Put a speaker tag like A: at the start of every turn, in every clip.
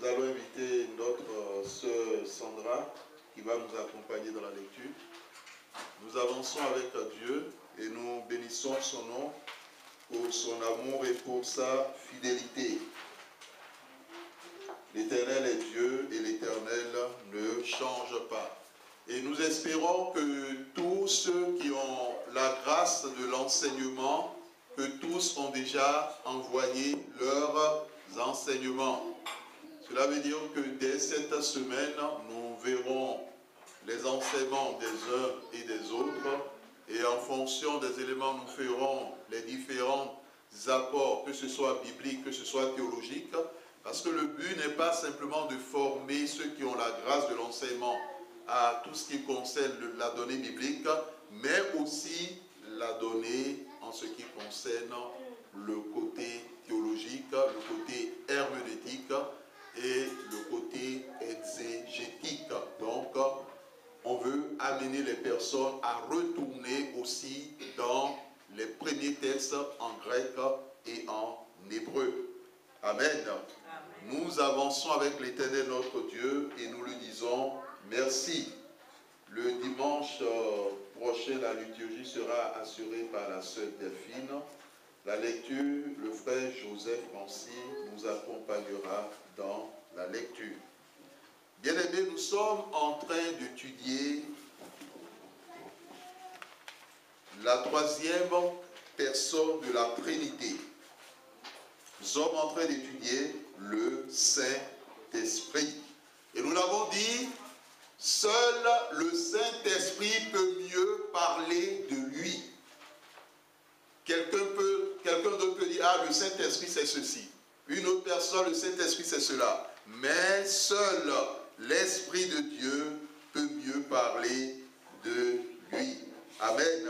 A: Nous allons inviter notre sœur Sandra qui va nous accompagner dans la lecture. Nous avançons avec Dieu et nous bénissons son nom pour son amour et pour sa fidélité. L'Éternel est Dieu et l'Éternel ne change pas. Et nous espérons que tous ceux qui ont la grâce de l'enseignement, que tous ont déjà envoyé leurs enseignements. Cela veut dire que dès cette semaine, nous verrons les enseignements des uns et des autres. Et en fonction des éléments, nous ferons les différents apports, que ce soit biblique, que ce soit théologique. Parce que le but n'est pas simplement de former ceux qui ont la grâce de l'enseignement à tout ce qui concerne la donnée biblique, mais aussi la donnée en ce qui concerne le côté théologique, le côté herméneutique et le côté exégétique. Donc, on veut amener les personnes à retourner aussi dans les premiers textes en grec et en hébreu. Amen. Nous avançons avec l'Éternel notre Dieu et nous lui disons merci. Le dimanche prochain, la liturgie sera assurée par la sœur Delphine. La lecture, le frère Joseph Nancy nous accompagnera dans la lecture. Bien-aimés, nous sommes en train d'étudier la troisième personne de la Trinité. Nous sommes en train d'étudier le Saint-Esprit. Et nous l'avons dit, seul le Saint-Esprit peut mieux parler de lui. Quelqu'un d'autre peut dire, ah, le Saint-Esprit c'est ceci. Une autre personne, le Saint-Esprit c'est cela. Mais seul l'Esprit de Dieu peut mieux parler de lui. Amen.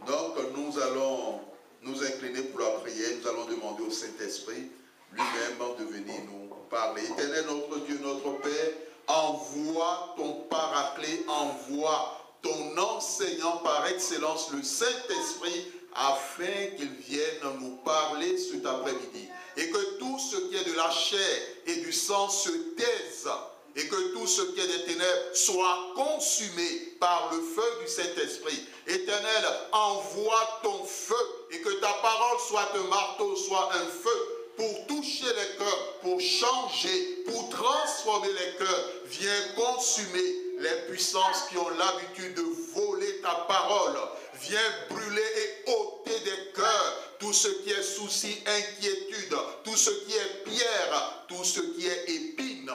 A: Donc nous allons nous incliner pour la prière. Nous allons demander au Saint-Esprit lui-même de venir nous parler. Éternel notre Dieu, notre Père, envoie ton paraclet, envoie ton enseignant par excellence, le Saint-Esprit, afin qu'il vienne nous parler cet après-midi. Et que tout ce qui est de la chair et du sang se taise, et que tout ce qui est des ténèbres soit consumé par le feu du Saint-Esprit. Éternel, envoie ton feu, et que ta parole soit un marteau, soit un feu, pour toucher les cœurs, pour changer, pour transformer les cœurs. Viens consumer les puissances qui ont l'habitude de voler ta parole. Viens brûler et ôter des cœurs tout ce qui est souci, inquiétude, tout ce qui est pierre, tout ce qui est épine.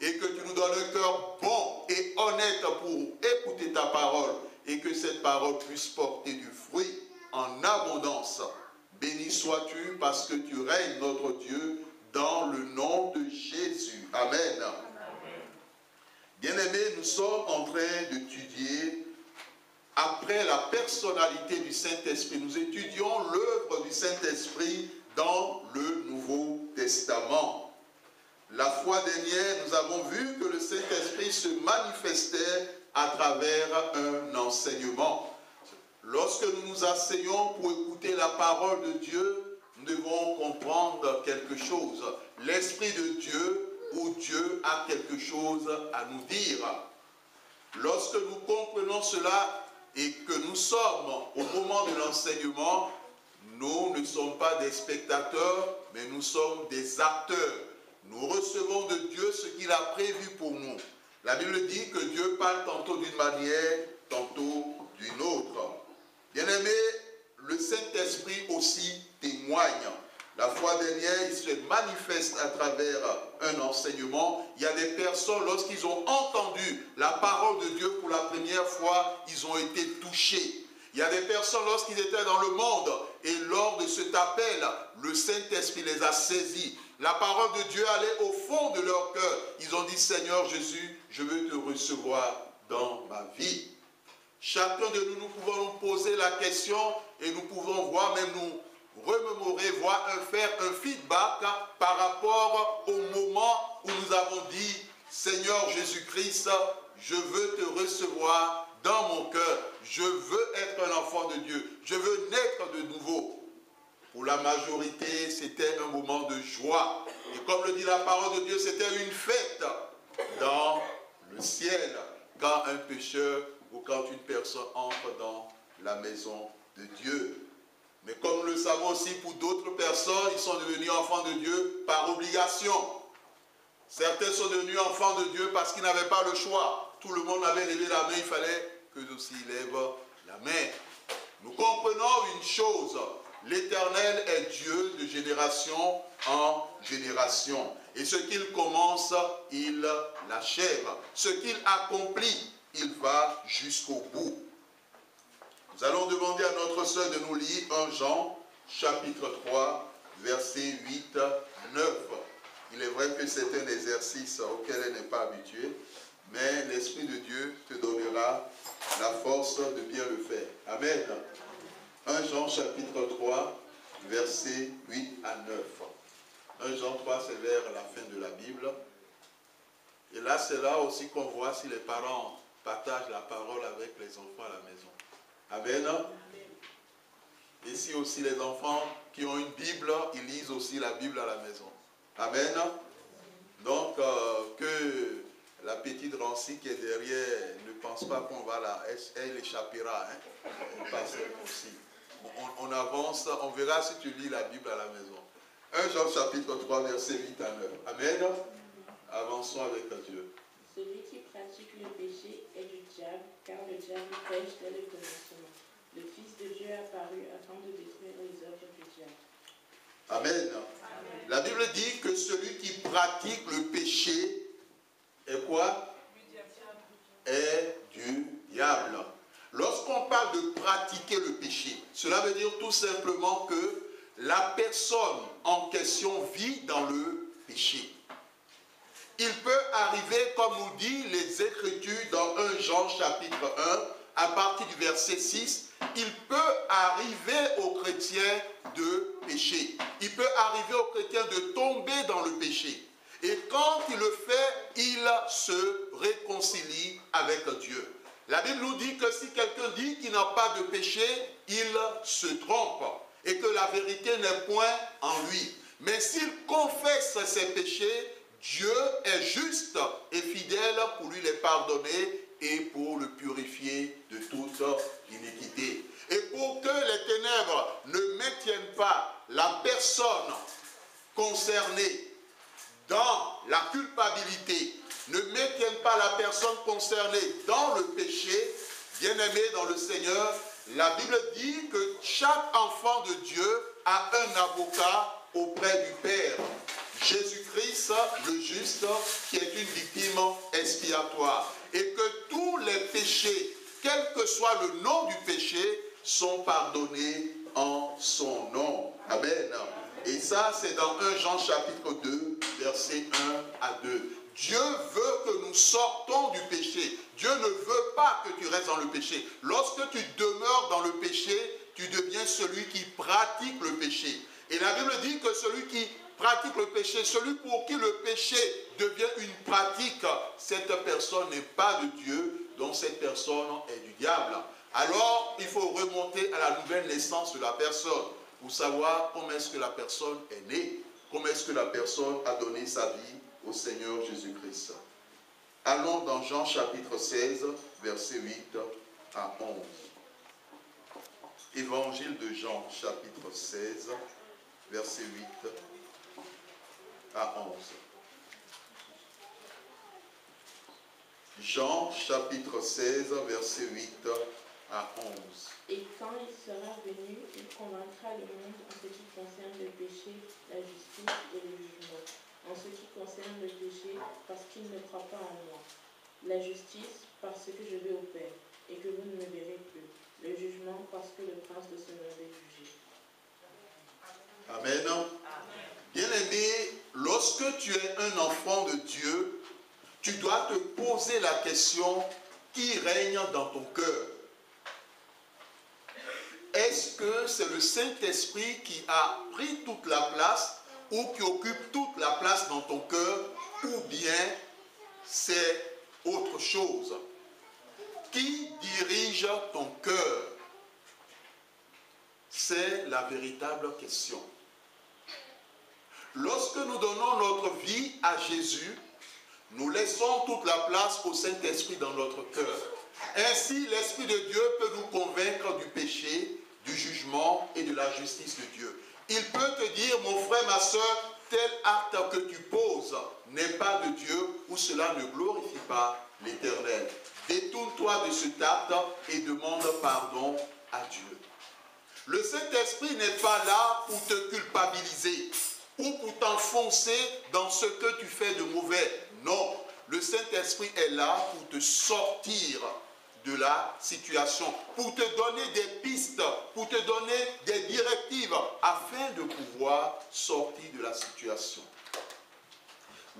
A: Et que tu nous donnes un cœur bon et honnête pour écouter ta parole. Et que cette parole puisse porter du fruit en abondance. Béni sois-tu parce que tu règnes, notre Dieu, dans le nom de Jésus. Amen. Bien-aimés, nous sommes en train d'étudier, après la personnalité du Saint-Esprit, nous étudions l'œuvre du Saint-Esprit dans le Nouveau Testament. La fois dernière, nous avons vu que le Saint-Esprit se manifestait à travers un enseignement. Lorsque nous nous asseyons pour écouter la parole de Dieu, nous devons comprendre quelque chose. L'Esprit de Dieu, ou Dieu a quelque chose à nous dire. Lorsque nous comprenons cela et que nous sommes au moment de l'enseignement, nous ne sommes pas des spectateurs, mais nous sommes des acteurs. Nous recevons de Dieu ce qu'il a prévu pour nous. La Bible dit que Dieu parle tantôt d'une manière, tantôt d'une autre. Bien-aimé, le Saint-Esprit aussi témoigne. La fois dernière, il se manifeste à travers un enseignement. Il y a des personnes, lorsqu'ils ont entendu la parole de Dieu pour la première fois, ils ont été touchés. Il y a des personnes, lorsqu'ils étaient dans le monde, et lors de cet appel, le Saint-Esprit les a saisis. La parole de Dieu allait au fond de leur cœur. Ils ont dit, Seigneur Jésus, je veux te recevoir dans ma vie. Chacun de nous, nous pouvons nous poser la question et nous pouvons voir, même nous remémorer, faire un feedback par rapport au moment où nous avons dit, Seigneur Jésus-Christ, je veux te recevoir dans mon cœur. Je veux être un enfant de Dieu. Je veux naître de nouveau. Pour la majorité, c'était un moment de joie. Et comme le dit la parole de Dieu, c'était une fête dans le ciel quand un pécheur ou quand une personne entre dans la maison de Dieu. Mais comme nous le savons aussi, pour d'autres personnes, ils sont devenus enfants de Dieu par obligation. Certains sont devenus enfants de Dieu parce qu'ils n'avaient pas le choix. Tout le monde avait levé la main, il fallait qu'eux aussi lèvent la main. Nous comprenons une chose, l'Éternel est Dieu de génération en génération. Et ce qu'il commence, il l'achève. Ce qu'il accomplit, il va jusqu'au bout. Nous allons demander à notre sœur de nous lire 1 Jean, chapitre 3, versets 8 à 9. Il est vrai que c'est un exercice auquel elle n'est pas habituée, mais l'Esprit de Dieu te donnera la force de bien le faire. Amen. 1 Jean chapitre 3, versets 8 à 9. 1 Jean 3, c'est vers la fin de la Bible. Et là, c'est là aussi qu'on voit si les parents partagent la parole avec les enfants à la maison. Amen. Et si aussi les enfants qui ont une Bible, ils lisent aussi la Bible à la maison. Amen. Donc, que la petite Rancy qui est derrière ne pense pas qu'on va là, elle échappera. Hein. Elle passe aussi. On avance, on verra si tu lis la Bible à la maison. 1 Jean chapitre 3, versets 8 à 9. Amen. Avançons avec Dieu.
B: Celui qui pratique le péché est du diable, car le diable pêche dès le commencement. Le Fils de Dieu est apparu afin de détruire les œuvres du diable.
A: Amen. La Bible dit que celui qui pratique le péché est quoi? Est du diable. Lorsqu'on parle de pratiquer le péché, cela veut dire tout simplement que la personne en question vit dans le péché. Il peut arriver, comme nous dit les Écritures dans 1 Jean chapitre 1, à partir du verset 6, il peut arriver aux chrétiens de pécher. Il peut arriver aux chrétiens de tomber dans le péché. Et quand il le fait, il se réconcilie avec Dieu. La Bible nous dit que si quelqu'un dit qu'il n'a pas de péché, il se trompe. Et que la vérité n'est point en lui. Mais s'il confesse ses péchés, Dieu est juste et fidèle pour lui les pardonner et pour le purifier de toute iniquité. Et pour que les ténèbres ne maintiennent pas la personne concernée dans la culpabilité, ne maintiennent pas la personne concernée dans le péché, bien-aimé dans le Seigneur, la Bible dit que chaque enfant de Dieu a un avocat auprès du Père. Jésus-Christ, le juste, qui est une victime expiatoire. Et que tous les péchés, quel que soit le nom du péché, sont pardonnés en son nom. Amen. Et ça, c'est dans 1 Jean chapitre 2, versets 1 à 2. Dieu veut que nous sortons du péché. Dieu ne veut pas que tu restes dans le péché. Lorsque tu demeures dans le péché, tu deviens celui qui pratique le péché. Et la Bible dit que celui qui pratique le péché, celui pour qui le péché devient une pratique, cette personne n'est pas de Dieu, donc cette personne est du diable. Alors, il faut remonter à la nouvelle naissance de la personne pour savoir comment est-ce que la personne est née, comment est-ce que la personne a donné sa vie au Seigneur Jésus-Christ. Allons dans Jean chapitre 16, versets 8 à 11. Évangile de Jean chapitre 16, versets 8 à 11. Jean chapitre 16, verset 8 à 11.
B: Et quand il sera venu, il convaincra le monde en ce qui concerne le péché, la justice et le jugement. En ce qui concerne le péché, parce qu'il ne croit pas en moi. La justice, parce que je vais au Père, et que vous ne me verrez plus. Le jugement, parce que le prince de ce monde est jugé.
A: Amen. Bien-aimé, lorsque tu es un enfant de Dieu, tu dois te poser la question qui règne dans ton cœur. Est-ce que c'est le Saint-Esprit qui a pris toute la place ou qui occupe toute la place dans ton cœur, ou bien c'est autre chose? Qui dirige ton cœur? C'est la véritable question. Lorsque nous donnons notre vie à Jésus, nous laissons toute la place au Saint-Esprit dans notre cœur. Ainsi, l'Esprit de Dieu peut nous convaincre du péché, du jugement et de la justice de Dieu. Il peut te dire, mon frère, ma soeur, tel acte que tu poses n'est pas de Dieu ou cela ne glorifie pas l'Éternel. Détourne-toi de cet acte et demande pardon à Dieu. Le Saint-Esprit n'est pas là pour te culpabiliser ou pour t'enfoncer dans ce que tu fais de mauvais. Non, le Saint-Esprit est là pour te sortir de la situation, pour te donner des pistes, pour te donner des directives afin de pouvoir sortir de la situation.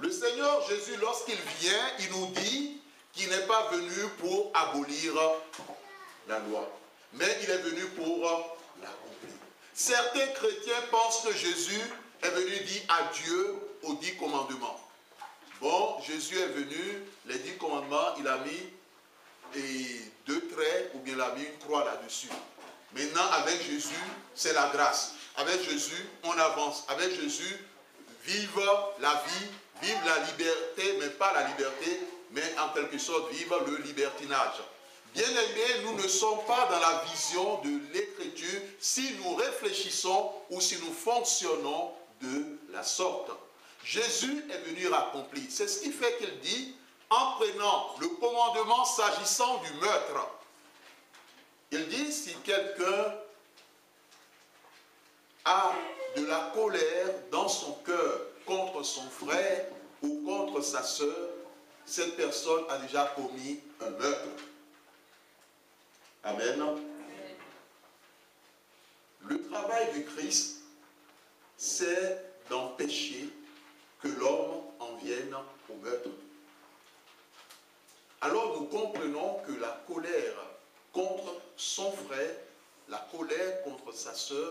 A: Le Seigneur Jésus, lorsqu'il vient, il nous dit qu'il n'est pas venu pour abolir la loi, mais il est venu pour l'accomplir. Certains chrétiens pensent que Jésus est venu dire adieu aux 10 commandements. Bon, Jésus est venu, les 10 commandements, il a mis 2 traits ou bien il a mis une croix là-dessus. Maintenant, avec Jésus, c'est la grâce. Avec Jésus, on avance. Avec Jésus, vive la vie, vive la liberté, mais pas la liberté, mais en quelque sorte, vive le libertinage. Bien-aimés, nous ne sommes pas dans la vision de l'Écriture si nous réfléchissons ou si nous fonctionnons de la sorte. Jésus est venu accomplir. C'est ce qui fait qu'il dit, en prenant le commandement s'agissant du meurtre, il dit, si quelqu'un a de la colère dans son cœur contre son frère ou contre sa sœur, cette personne a déjà commis un meurtre. Amen. Le travail du Christ, c'est d'empêcher que l'homme en vienne au meurtre. Alors nous comprenons que la colère contre son frère, la colère contre sa sœur,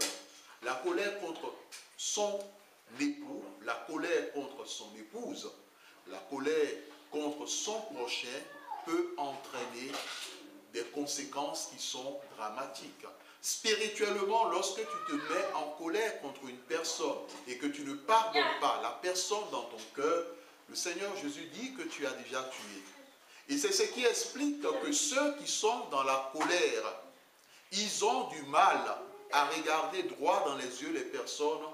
A: la colère contre son époux, la colère contre son épouse, la colère contre son prochain peut entraîner des conséquences qui sont dramatiques. Spirituellement, lorsque tu te mets en colère contre une personne et que tu ne pardonnes pas la personne dans ton cœur, le Seigneur Jésus dit que tu as déjà tué. Et c'est ce qui explique que ceux qui sont dans la colère, ils ont du mal à regarder droit dans les yeux les personnes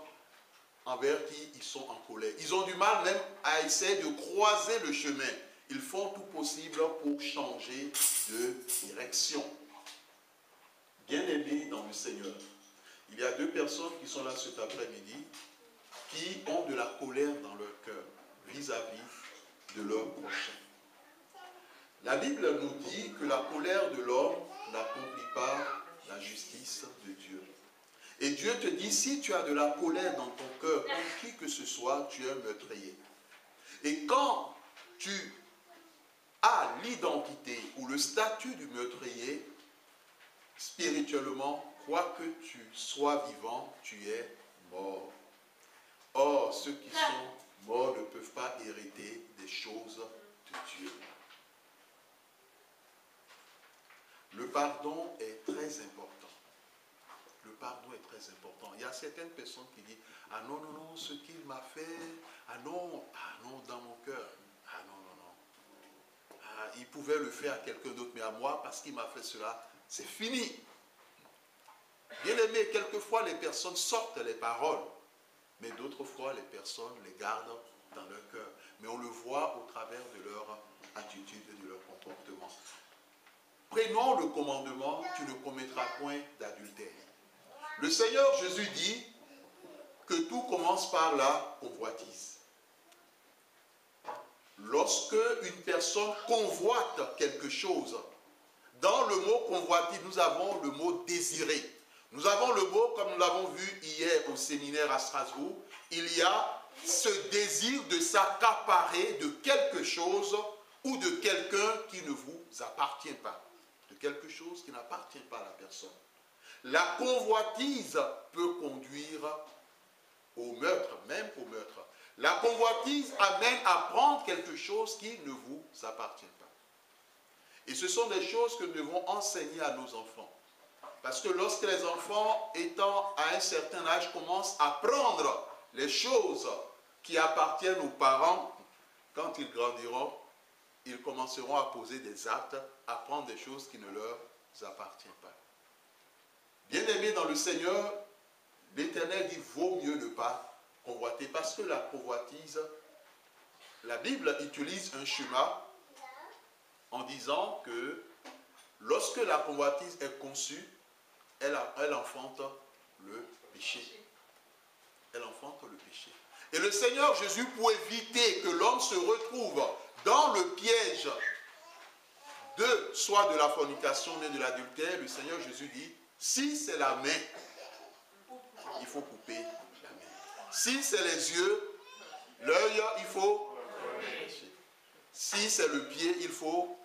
A: envers qui ils sont en colère. Ils ont du mal même à essayer de croiser le chemin. Ils font tout possible pour changer de direction. Bien-aimés dans le Seigneur, il y a 2 personnes qui sont là cet après-midi qui ont de la colère dans leur cœur vis-à-vis de leur prochain. La Bible nous dit que la colère de l'homme n'accomplit pas la justice de Dieu. Et Dieu te dit, si tu as de la colère dans ton cœur contre qui que ce soit, tu es un meurtrier. Et quand tu as l'identité ou le statut du meurtrier, spirituellement, quoi que tu sois vivant, tu es mort. Or, ceux qui sont morts ne peuvent pas hériter des choses de Dieu. Le pardon est très important. Le pardon est très important. Il y a certaines personnes qui disent, ah non, non, non, ce qu'il m'a fait, ah non, dans mon cœur, ah non, non, non. Ah, il pouvait le faire à quelqu'un d'autre, mais à moi, parce qu'il m'a fait cela, c'est fini. Bien aimé, quelquefois les personnes sortent les paroles, mais d'autres fois les personnes les gardent dans leur cœur. Mais on le voit au travers de leur attitude et de leur comportement. Prenons le commandement, tu ne commettras point d'adultère. Le Seigneur Jésus dit que tout commence par la convoitise. Lorsque une personne convoite quelque chose, dans le mot convoitise, nous avons le mot désirer. Nous avons le mot, comme nous l'avons vu hier au séminaire à Strasbourg, il y a ce désir de s'accaparer de quelque chose ou de quelqu'un qui ne vous appartient pas. De quelque chose qui n'appartient pas à la personne. La convoitise peut conduire au meurtre, même au meurtre. La convoitise amène à prendre quelque chose qui ne vous appartient pas. Et ce sont des choses que nous devons enseigner à nos enfants. Parce que lorsque les enfants, étant à un certain âge, commencent à prendre les choses qui appartiennent aux parents, quand ils grandiront, ils commenceront à poser des actes, à prendre des choses qui ne leur appartiennent pas. Bien-aimés dans le Seigneur, l'Éternel dit, vaut mieux ne pas convoiter, parce que la convoitise, la Bible utilise un schéma en disant que lorsque la convoitise est conçue, elle enfante le péché. Elle enfante le péché. Et le Seigneur Jésus, pour éviter que l'homme se retrouve dans le piège soit de la fornication, mais de l'adultère, le Seigneur Jésus dit, si c'est la main, il faut couper la main. Si c'est les yeux, l'œil, il faut. Si c'est le pied, il faut